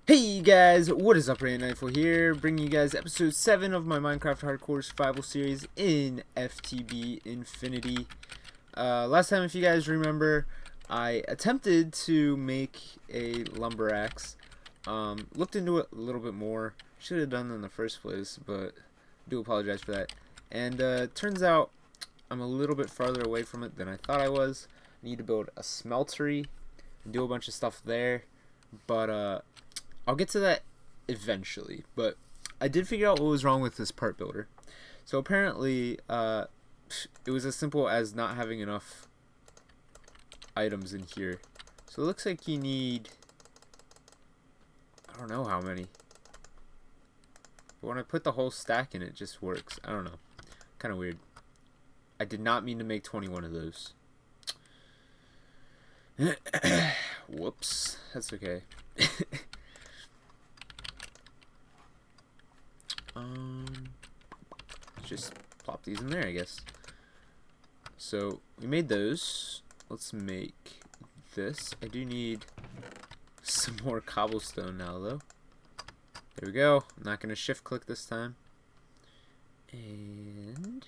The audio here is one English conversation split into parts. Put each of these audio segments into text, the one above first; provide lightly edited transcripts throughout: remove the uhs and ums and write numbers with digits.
Hey guys, what is up? Ray94 here, bringing you guys episode 7 of my Minecraft Hardcore Survival series in FTB Infinity. Last time, if you guys remember, I attempted to make a lumber axe. Looked into it a little bit more. Should have done it in the first place, but I do apologize for that. And turns out I'm a little bit farther away from it than I thought I was. I need to build a smeltery and do a bunch of stuff there, but I'll get to that eventually. But I did figure out what was wrong with this part builder. So apparently it was as simple as not having enough items in here. So it looks like you need, I don't know how many, but when I put the whole stack in, it just works. I don't know, kind of weird. I did not mean to make 21 of those. Whoops, that's okay. Just plop these in there, I guess. So we made those. Let's make this. I do need some more cobblestone now, though. There we go. I'm not gonna shift click this time. And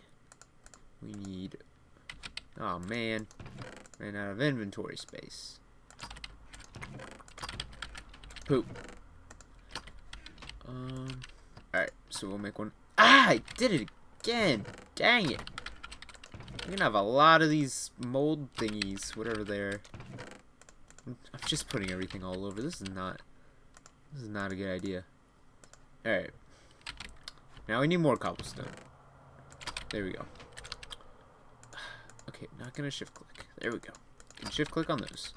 we need, oh man, ran out of inventory space. Poop. Alright, so we'll make one. Ah, I did it again. Dang it. We're gonna have a lot of these mold thingies, whatever they're. I'm just putting everything all over. This is not a good idea. Alright. Now we need more cobblestone. There we go. Okay, not gonna shift click. There we go. Can shift click on those.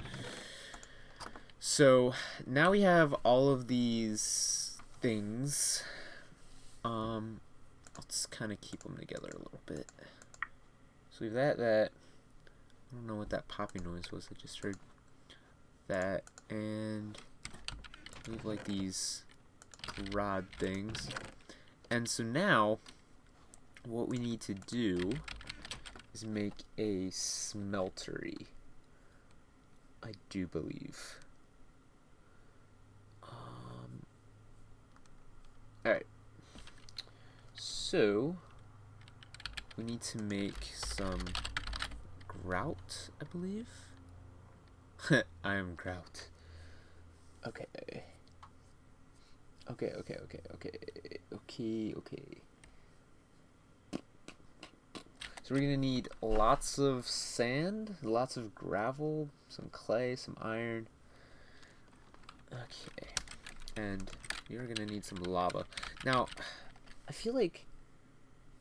So now we have all of these things. Let's kind of keep them together a little bit. So we have that. I don't know what that popping noise was. I just heard that, and we have like these rod things. And so now, what we need to do is make a smeltery. I do believe. Alright. So, we need to make some grout, I believe. I am grout. Okay. Okay. So we're gonna need lots of sand, lots of gravel, some clay, some iron. Okay. And you're gonna need some lava. Now, I feel like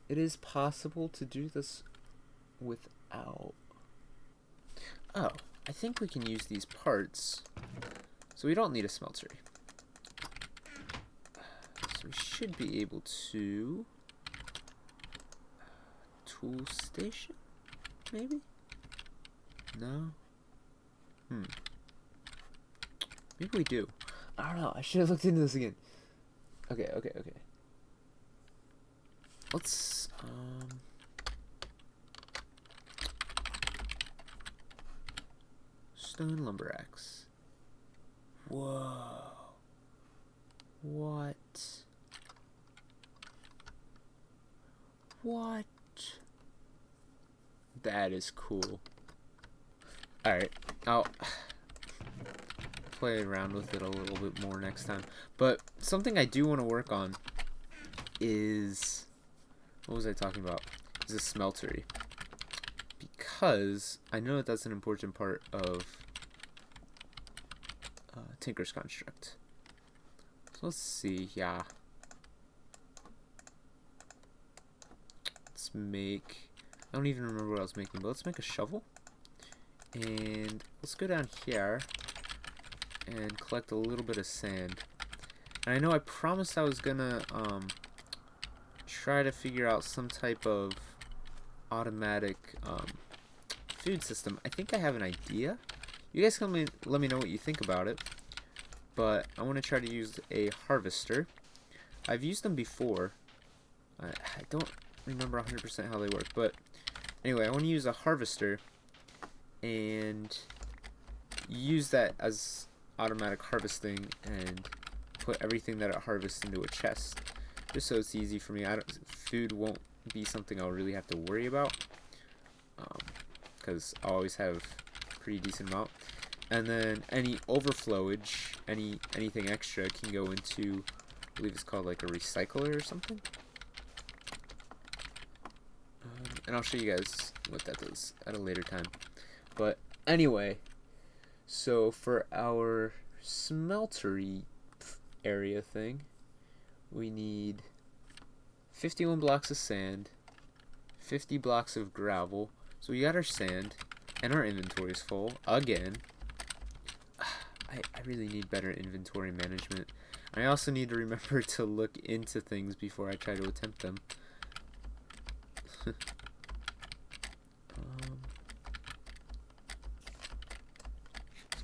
it is possible to do this without... Oh, I think we can use these parts. So we don't need a smeltery. So we should be able to... Tool station? Maybe? No? Maybe we do. I don't know. I should have looked into this again. Okay. Let's, stone lumber axe. Whoa. What? That is cool. Alright. I'll play around with it a little bit more next time. But something I do want to work on is, what was I talking about? Is a smeltery. Because I know that that's an important part of Tinker's Construct. So let's see, yeah. Let's make, I don't even remember what I was making, but let's make a shovel. And let's go down here and collect a little bit of sand. And I know I promised I was gonna try to figure out some type of automatic food system. I think I have an idea. You guys can let me know what you think about it. But I want to try to use a harvester. I've used them before. I don't remember 100% how they work, but anyway, I want to use a harvester and use that as automatic harvesting and put everything that it harvests into a chest, just so it's easy for me. Food won't be something I'll really have to worry about, because I'll always have a pretty decent amount. And then any overflowage, anything extra can go into, I believe it's called like a recycler or something. And I'll show you guys what that does at a later time. But anyway, so for our smeltery area thing, we need 51 blocks of sand, 50 blocks of gravel. So we got our sand, and our inventory is full again. I really need better inventory management. I also need to remember to look into things before I try to attempt them. Let's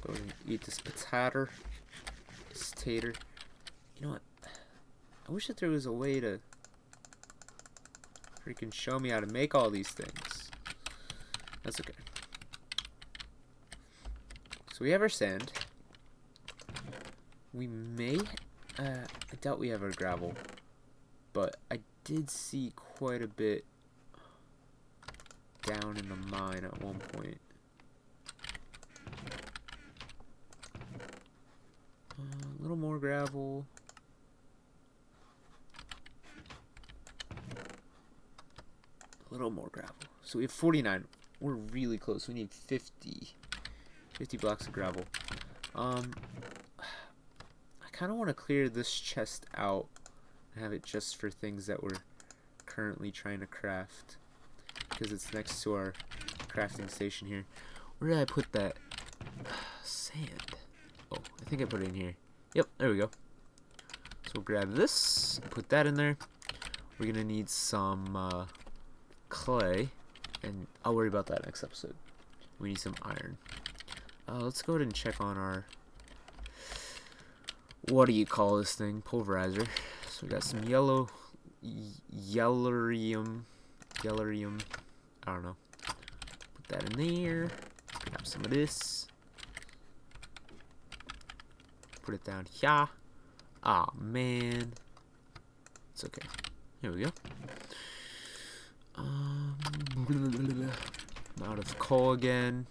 go ahead and eat this potato. This tater. You know what? I wish that there was a way to freaking show me how to make all these things. That's okay. So we have our sand. We may, I doubt we have our gravel, but I did see quite a bit down in the mine at one point. A little more gravel. A little more gravel. So we have 49. We're really close. We need 50 blocks of gravel. I kind of want to clear this chest out and have it just for things that we're currently trying to craft, because it's next to our crafting station here. Where did I put that sand? Oh, I think I put it in here. Yep, there we go. So we'll grab this, put that in there. We're gonna need some clay, and I'll worry about that next episode. We need some iron. Let's go ahead and check on our, what do you call this thing? Pulverizer. So we got some yellorium, I don't know. Put that in there. Grab some of this. Put it down here. Ah, man. It's okay. Here we go. I'm out of coal again.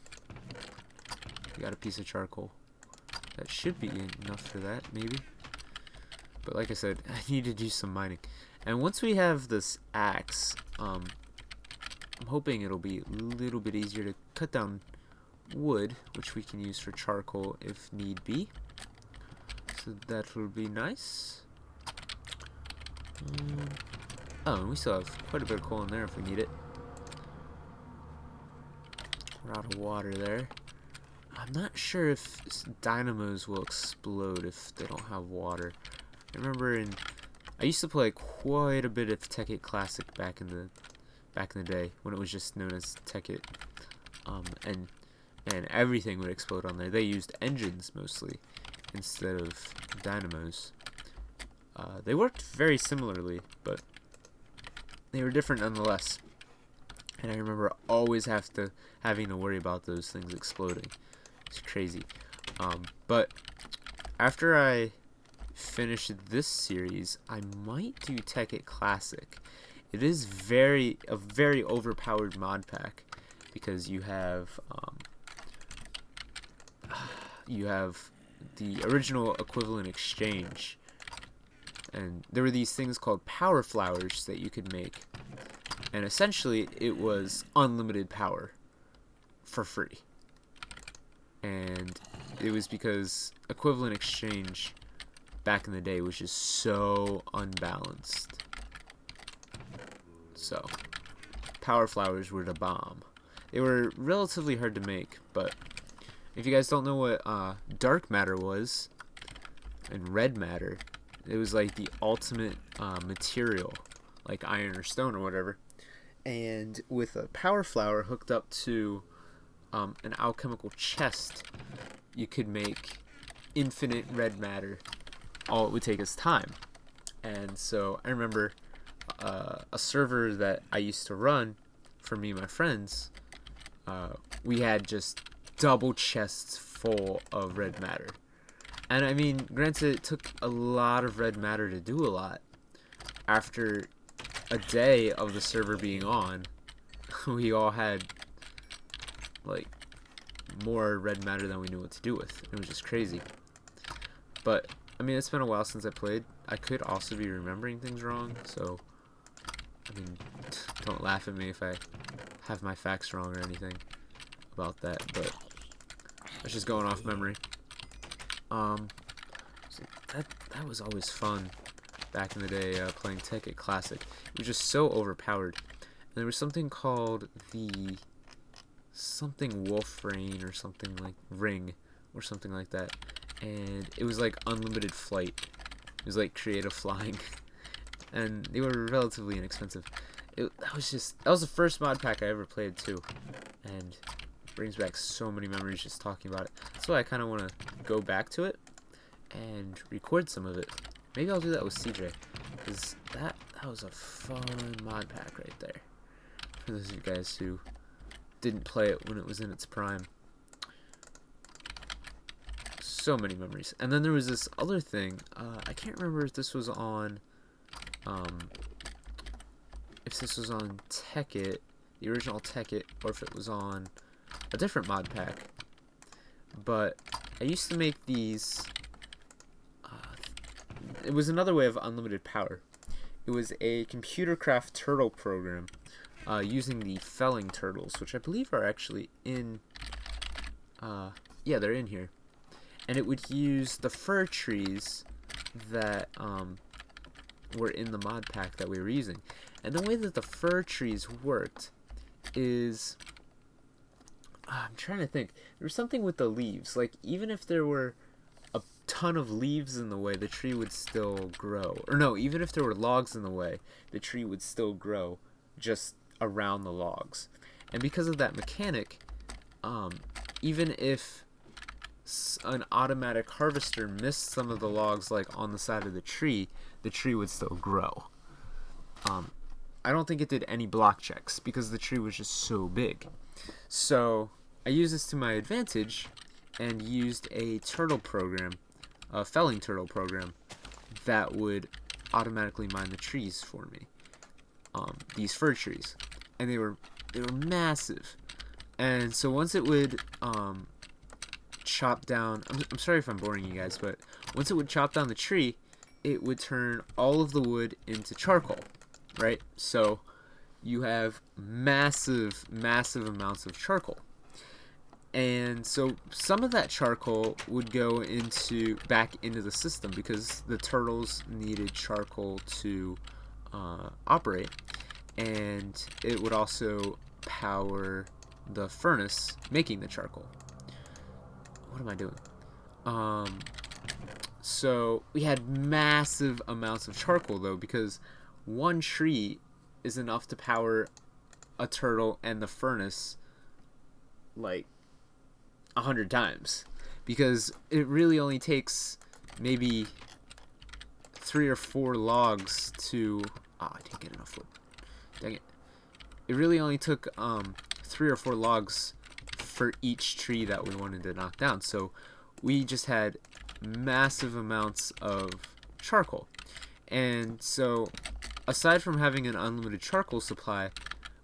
We got a piece of charcoal. That should be enough for that, maybe. But like I said, I need to do some mining. And once we have this axe, I'm hoping it'll be a little bit easier to cut down wood, which we can use for charcoal if need be. So that will be nice. Oh, and we still have quite a bit of coal in there if we need it. We're out of water there. I'm not sure if dynamos will explode if they don't have water. I remember I used to play quite a bit of Tekkit Classic back in the day when it was just known as Tekkit, and everything would explode on there. They used engines mostly instead of dynamos. They worked very similarly, but they were different nonetheless. And I remember always having to worry about those things exploding. It's crazy. But after I finish this series, I might do Tekkit Classic. It is a very overpowered mod pack, because you have the original equivalent exchange, and there were these things called power flowers that you could make, and essentially it was unlimited power for free. And it was because equivalent exchange back in the day was just so unbalanced. So power flowers were the bomb. They were relatively hard to make, but if you guys don't know what dark matter was and red matter, it was like the ultimate material, like iron or stone or whatever. And with a power flower hooked up to an alchemical chest, you could make infinite red matter. All it would take is time. And so I remember a server that I used to run for me and my friends, we had just double chests full of red matter. And I mean, granted, it took a lot of red matter to do a lot. After a day of the server being on, we all had like more red matter than we knew what to do with. It was just crazy. But I mean, it's been a while since I played. I could also be remembering things wrong, so I mean, don't laugh at me if I have my facts wrong or anything about that, but it's just going off memory. So that was always fun back in the day, playing Tekkit Classic. It was just so overpowered. And there was something called the something Wolf Rain or something like Ring or something like that, and it was like unlimited flight. It was like creative flying, and they were relatively inexpensive. That was the first mod pack I ever played too, and it brings back so many memories just talking about it. That's why I kind of want to go back to it and record some of it. Maybe I'll do that with CJ, because that was a fun mod pack right there. For those of you guys who didn't play it when it was in its prime. So many memories. And then there was this other thing. I can't remember if this was on Tekkit, the original Tekkit, or if it was on a different mod pack. But I used to make these. It was another way of unlimited power. It was a computer craft turtle program using the felling turtles, which I believe are actually in. Yeah, they're in here. And it would use the fir trees that were in the mod pack that we were using. And the way that the fir trees worked is, I'm trying to think. There was something with the leaves. Like, even if there were a ton of leaves in the way, the tree would still grow. Or no, even if there were logs in the way, the tree would still grow just around the logs. And because of that mechanic, even if an automatic harvester missed some of the logs like on the side of the tree would still grow. I don't think it did any block checks because the tree was just so big. So I used this to my advantage and used a turtle program, a felling turtle program, that would automatically mine the trees for me. These fir trees, and they were massive. And so once it would chop down, I'm sorry if I'm boring you guys, but once it would chop down the tree, it would turn all of the wood into charcoal, right? So you have massive amounts of charcoal. And so some of that charcoal would go back into the system because the turtles needed charcoal to operate, and it would also power the furnace making the charcoal. What am I doing? So we had massive amounts of charcoal though, because one tree is enough to power a turtle and the furnace like 100 times, because it really only takes maybe 3 or 4 logs to. I didn't get enough wood. Dang it! It really only took 3 or 4 logs for each tree that we wanted to knock down. So we just had massive amounts of charcoal. And so aside from having an unlimited charcoal supply,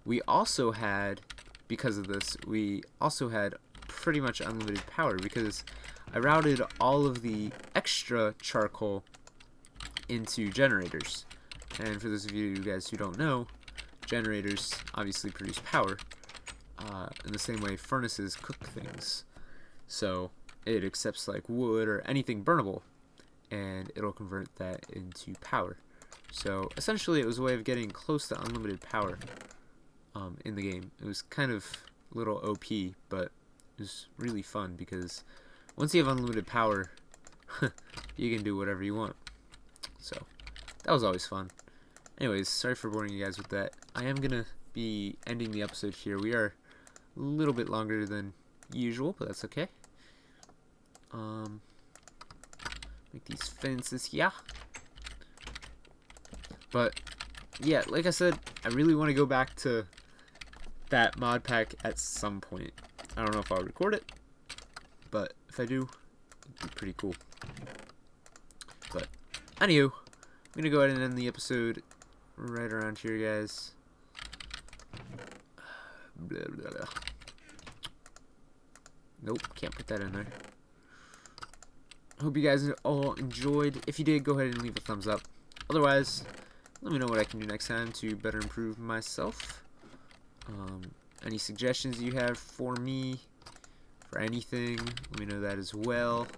we also had, because of this, we also had pretty much unlimited power, because I routed all of the extra charcoal into generators. And for those of you guys who don't know, generators obviously produce power. In the same way furnaces cook things. So it accepts like wood or anything burnable, and it'll convert that into power. So essentially it was a way of getting close to unlimited power in the game. It was kind of a little OP, but it was really fun because once you have unlimited power, you can do whatever you want. So that was always fun. Anyways, sorry for boring you guys with that. I am going to be ending the episode here. We are a little bit longer than usual, but that's okay. Make these fences here. But yeah, like I said, I really want to go back to that mod pack at some point. I don't know if I'll record it, but if I do, it'd be pretty cool. Anywho, I'm gonna go ahead and end the episode right around here, guys. Blah, blah, blah. Nope, can't put that in there. Hope you guys all enjoyed. If you did, go ahead and leave a thumbs up. Otherwise, let me know what I can do next time to better improve myself. Any suggestions you have for me, for anything, let me know that as well.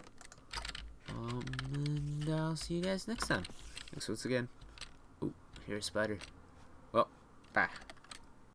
And I'll see you guys next time. Thanks once again. Oh, here's a spider. Well, bye.